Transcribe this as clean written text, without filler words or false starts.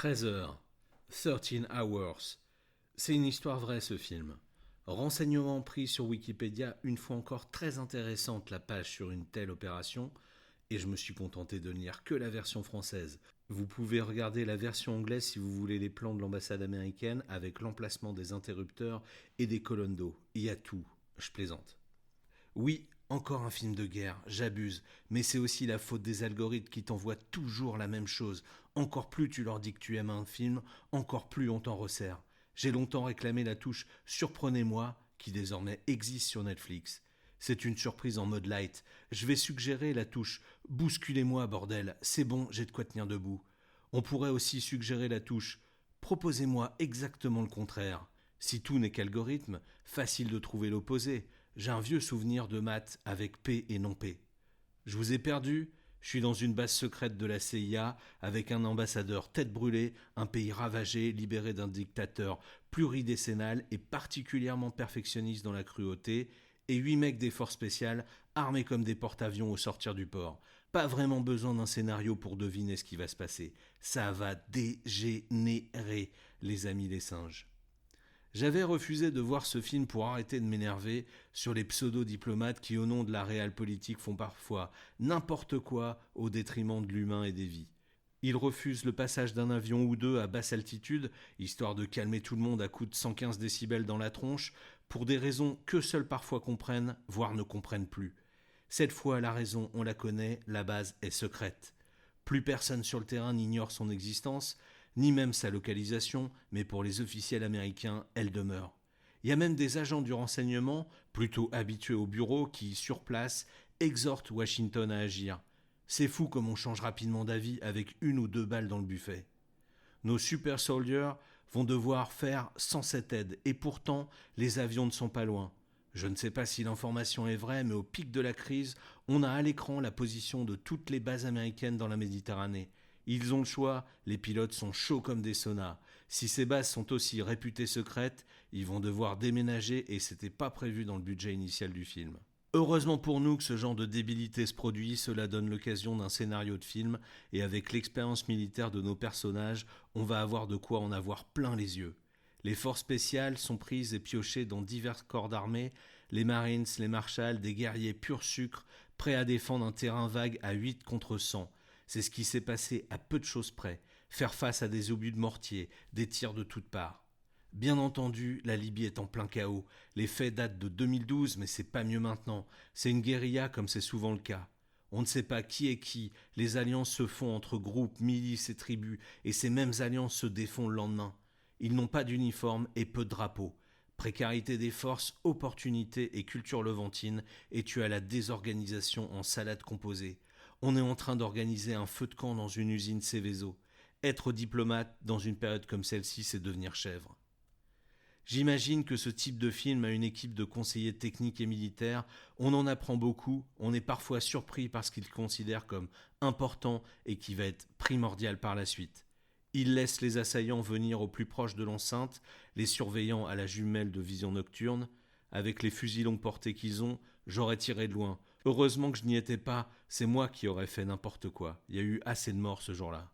13 heures, 13 Hours. C'est une histoire vraie ce film. Renseignements pris sur Wikipédia, une fois encore très intéressante la page sur une telle opération, et je me suis contenté de ne lire que la version française. Vous pouvez regarder la version anglaise si vous voulez les plans de l'ambassade américaine avec l'emplacement des interrupteurs et des colonnes d'eau. Il y a tout, je plaisante. Oui, encore un film de guerre, j'abuse, mais c'est aussi la faute des algorithmes qui t'envoient toujours la même chose. Encore plus tu leur dis que tu aimes un film, encore plus on t'en resserre. J'ai longtemps réclamé la touche Surprenez-moi, qui désormais existe sur Netflix. C'est une surprise en mode light. Je vais suggérer la touche Bousculez-moi, bordel, c'est bon, j'ai de quoi tenir debout. On pourrait aussi suggérer la touche Proposez-moi exactement le contraire. Si tout n'est qu'algorithme, facile de trouver l'opposé. J'ai un vieux souvenir de maths avec P et non P. Je vous ai perdu. Je suis dans une base secrète de la CIA avec un ambassadeur tête brûlée, un pays ravagé, libéré d'un dictateur pluridécennal et particulièrement perfectionniste dans la cruauté, et 8 mecs des forces spéciales armés comme des porte-avions au sortir du port. Pas vraiment besoin d'un scénario pour deviner ce qui va se passer. Ça va dégénérer, les amis les singes. J'avais refusé de voir ce film pour arrêter de m'énerver sur les pseudo-diplomates qui, au nom de la réelle politique, font parfois n'importe quoi au détriment de l'humain et des vies. Ils refusent le passage d'un avion ou deux à basse altitude, histoire de calmer tout le monde à coups de 115 décibels dans la tronche, pour des raisons que seuls parfois comprennent, voire ne comprennent plus. Cette fois, la raison, on la connaît, la base est secrète. Plus personne sur le terrain n'ignore son existence, ni même sa localisation, mais pour les officiels américains, elle demeure. Il y a même des agents du renseignement, plutôt habitués au bureau, qui, sur place, exhortent Washington à agir. C'est fou comme on change rapidement d'avis avec une ou deux balles dans le buffet. Nos super soldiers vont devoir faire sans cette aide, et pourtant, les avions ne sont pas loin. Je ne sais pas si l'information est vraie, mais au pic de la crise, on a à l'écran la position de toutes les bases américaines dans la Méditerranée. Ils ont le choix, les pilotes sont chauds comme des saunas. Si ces bases sont aussi réputées secrètes, ils vont devoir déménager et c'était pas prévu dans le budget initial du film. Heureusement pour nous que ce genre de débilité se produit, cela donne l'occasion d'un scénario de film et avec l'expérience militaire de nos personnages, on va avoir de quoi en avoir plein les yeux. Les forces spéciales sont prises et piochées dans divers corps d'armée, les Marines, les Marshalls, des guerriers pur sucre, prêts à défendre un terrain vague à 8 contre 100. C'est ce qui s'est passé à peu de choses près, faire face à des obus de mortier, des tirs de toutes parts. Bien entendu, la Libye est en plein chaos. Les faits datent de 2012, mais c'est pas mieux maintenant. C'est une guérilla comme c'est souvent le cas. On ne sait pas qui est qui, les alliances se font entre groupes, milices et tribus, et ces mêmes alliances se défont le lendemain. Ils n'ont pas d'uniforme et peu de drapeaux. Précarité des forces, opportunité et culture levantine, et tu as la désorganisation en salade composée. On est en train d'organiser un feu de camp dans une usine Céveso. Être diplomate dans une période comme celle-ci, c'est devenir chèvre. J'imagine que ce type de film a une équipe de conseillers techniques et militaires, on en apprend beaucoup, on est parfois surpris par ce qu'ils considèrent comme important et qui va être primordial par la suite. Ils laissent les assaillants venir au plus proche de l'enceinte, les surveillants à la jumelle de vision nocturne. Avec les fusils longue portée qu'ils ont, j'aurais tiré de loin. Heureusement que je n'y étais pas, c'est moi qui aurais fait n'importe quoi. Il y a eu assez de morts ce jour-là.